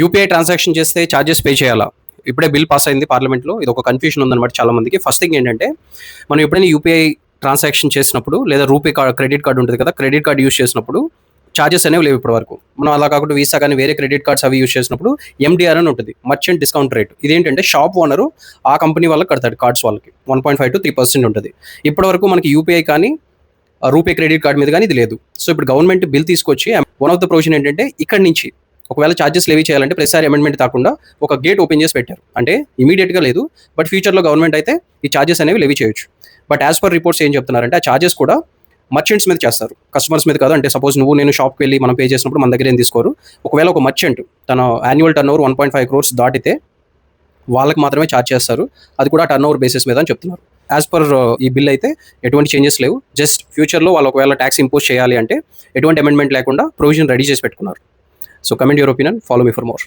UPI transaction చేస్తే charges pay చేయాలా? ఇప్పుడే బిల్ పాస్ అయింది పార్లమెంట్‌లో. ఇది ఒక కన్‌ఫ్యూజన్ ఉందన్నమాట చాలా మందికి. ఫస్ట్ థింగ్ ఏంటంటే, మనం ఎప్పుడైనా యూపీఐ ట్రాన్సాక్షన్ చేసినప్పుడు లేదా రూపే క్రెడిట్ కార్డ్ ఉంటది కదా! క్రెడిట్ కార్డ్ యూజ్ చేసినప్పుడు చార్జెస్ అనేవి లేవు ఇప్పటి వరకు. మనం అలా కాకుండా వీసా కానీ వేరే క్రెడిట్ కార్డ్స్ అవి యూజ్ చేసినప్పుడు ఎండీఆర్ అని ఉంటది. Merchant discount rate. ఇదేంటంటే షాప్ ఓనరు ఆ కంపెనీ వాళ్ళకి కడతాడు కార్డ్స్ వాళ్ళకి. 1.5-3% ఉంటది. ఇప్పటి వరకు మనకి యూపీఐ కానీ రూపే క్రెడిట్ కార్డ్ మీద కానీ ఇది లేదు. సో ఇప్పుడు గవర్నమెంట్ బిల్ తీసుకొచ్చి వన్ ఆఫ్ ద ప్రొవిజన్ ఏంటంటే ఇక్కడి నుంచి ఒకవేళ ఛార్జెస్ లెవీ చేయాలంటే ప్రతిసారి అమెండ్మెంట్ కాకుండా ఒక గేట్ ఓపెన్ చేసి పెట్టారు. అంటే ఇమీడియట్‌గా లేదు. బట్ ఫ్యూచర్‌లో గవర్నమెంట్ అయితే ఈ ఛార్జెస్ అనేవి లెవీ చేయొచ్చు. బట్ యాస్ పర్ రిపోర్ట్స్ ఏం చెప్తున్నారంటే ఆ ఛార్జెస్ కూడా మర్చెంట్స్ మీద చేస్తారు. కస్టమర్స్ మీద కాదు. అంటే సపోజ్ నువ్వు నేను షాప్‌కి వెళ్లి మనం పే చేసినప్పుడు మన దగ్గర ఏం తీసుకోరు. ఒకవేళ ఒక మర్చెంట్ తన యాన్యువల్ టర్నోవర్ 1.5 క్రోర్స్ దాటితే వాళ్ళకి మాత్రమే ఛార్జ్ చేస్తారు. అది కూడా టర్నోవర్ బేసిస్ మీద అని చెప్తున్నారు. యాస్ పర్ ఈ బిల్ అయితే ఎటువంటి చేంజెస్ లేవు. జస్ట్ ఫ్యూచర్‌లో వాళ్ళు ఒకవేళ టాక్స్ ఇంపోజ్ చేయాలి అంటే ఎటువంటి అమెండ్మెంట్ లేకుండా ప్రొవిజన్ రెడీ చేసి పెట్టుకున్నారు. So comment your opinion. Follow me for more.